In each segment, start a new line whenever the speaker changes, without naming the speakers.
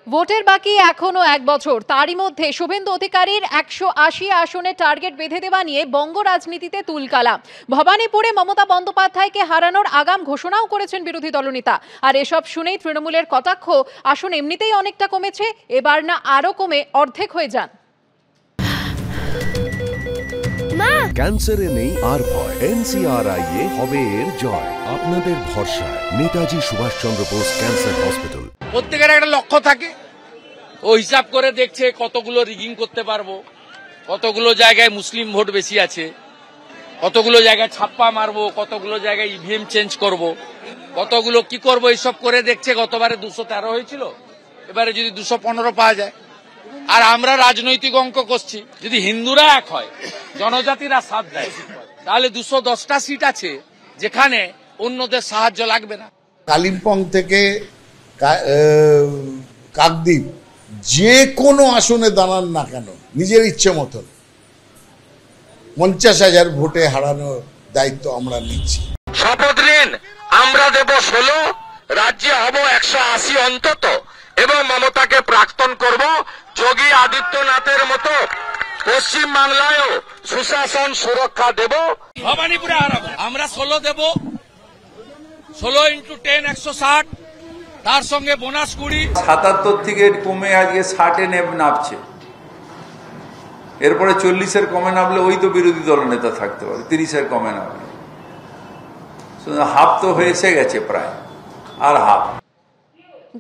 ভোটের বাকি এখনো 1 বছর, তারই মধ্যে শুভেন্দু অধিকারীর 180 আসনে টার্গেট বেঁধে দেওয়া নিয়ে বঙ্গ রাজনীতিতে তুলকালাম। ভবানীপুরে মমতা বন্দ্যোপাধ্যায়কে হারানোর আগাম ঘোষণাও করেছেন বিরোধী দলনেতা। আর এসব শুনেই তৃণমূলের কটাক্ষ, আসন এমনিতেই অনেকটা কমেছে, এবার না আরো কমে অর্ধেক হয়ে যান।
ক্যান্সারে নেই আর ভয়, NCRI হবে এর জয়। আপনাদের ভরসা নেতাজি সুভাষচন্দ্র বোস ক্যান্সার হসপিটাল।
প্রত্যেকের একটা লক্ষ্য থাকে, ও হিসাব করে দেখছে কতগুলো রিগিং করতে পারবো, কতগুলো জায়গায় মুসলিম ভোট বেশি আছে, কতগুলো জায়গায় ছাপ্পা মারবো, কতগুলো জায়গায় ইভিএম চেঞ্জ করব, কতগুলো কি করব, এইসব করে দেখছে। গতবারে 213 হয়েছিল, এবারে যদি 215 পাওয়া যায়। আর আমরা রাজনৈতিক অঙ্ক করছি, যদি হিন্দুরা এক হয়, জনজাতিরা সাথ দেয়, তাহলে 210টা সিট আছে যেখানে অন্যদের সাহায্য লাগবে না।
কালিম্পং থেকে কাকদ্বীপ যে কোনো আসনে দাঁড়ান না কেন, নিজের ইচ্ছে মতন 50,000 ভোটে হারানোর দায়িত্ব আমরা নিচ্ছি।
শপথ নিন, আমরা দেব 16, রাজ্যে হব 180 অন্তত, এবং মমতাকে প্রাক্তন করব যোগী আদিত্যনাথের মতো। পশ্চিম বাংলায়ও সুশাসন সুরক্ষা দেব।
ভবানীপুরে হারাবো আমরা, 16 দেব, 16 × 10 160, তার সঙ্গে বোনাস 20।
77 থেকে কমে আজকে 60-এ নামছে, এরপরে 40-এর কমে নামলে ওই তো বিরোধী দল নেতা থাকতে পারে, 30-এর কমে নামলে হাফ তো হয়েছে গেছে প্রায়, আর হাফ।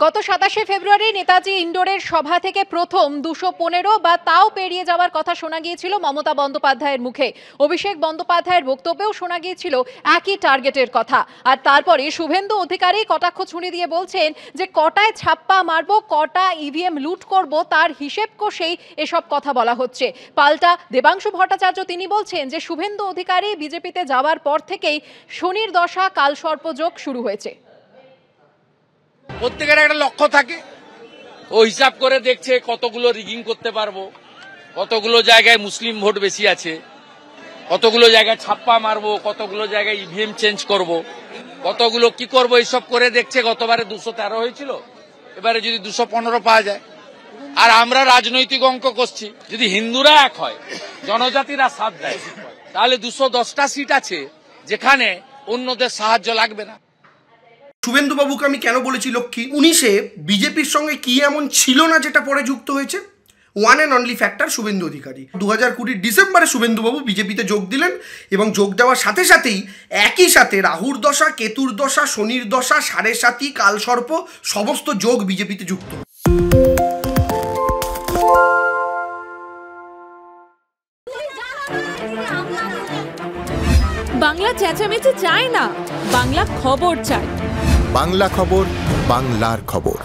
গত 27শে ফেব্রুয়ারি নেতাজি ইন্ডোরের সভা থেকে প্রথম 215 বা তাও পেরিয়ে যাওয়ার কথা শোনা গিয়েছিল মমতা বন্দ্যোপাধ্যায়ের মুখে। অভিষেক বন্দ্যোপাধ্যায়ের বক্তব্যেও শোনা গিয়েছিল একই টার্গেটের কথা। আর তারপরে শুভেন্দু অধিকারী কটাক্ষ ছুঁড়ে দিয়ে বলছেন যে কটায় ছাপ্পা মারবো, কটা ইভিএম লুট করব, তার হিসেব কষেই এসব কথা বলা হচ্ছে। পাল্টা দেবাংশু ভট্টাচার্য তিনি বলছেন যে শুভেন্দু অধিকারী বিজেপিতে যাওয়ার পর থেকেই শনির দশা কালসর্পযোগ শুরু হয়েছে।
প্রত্যেকের একটা লক্ষ্য থাকে, ও হিসাব করে দেখছে কতগুলো রিগিং করতে পারবো, কতগুলো জায়গায় মুসলিম ভোট বেশি আছে, কতগুলো জায়গায় ছাপ্পা মারবো, কতগুলো জায়গায় ইভিএম চেঞ্জ করব, কতগুলো কি করব, এইসব করে দেখছে। গতবারে 213 হয়েছিল, এবারে যদি 215 পাওয়া যায়। আর আমরা রাজনৈতিক অঙ্ক করছি, যদি হিন্দুরা এক হয়, জনজাতিরা সাথ দেয়, তাহলে 210টা সিট আছে যেখানে অন্যদের সাহায্য লাগবে না।
শুভেন্দু বাবুকে আমি কেন বলেছি লক্ষ্মী, 19-এ বিজেপির সঙ্গে কি এমন ছিল না যেটা পরে যুক্ত হয়েছে? One and only factor Suvendu Adhikari. 2020 ডিসেম্বরে শুভেন্দুবাবু বিজেপিতে যোগ দিলেন, এবং যোগ দেওয়ার সাথে সাথেই একই সাথে রাহুর দশা, কেতুর দশা, শনির দশা, 7.5 কালসর্প সমস্ত যোগ বিজেপিতে যুক্ত।
বাংলা চেঁচামেচি চায় না, বাংলা খবর চায়।
বাংলা খবর, বাংলার খবর।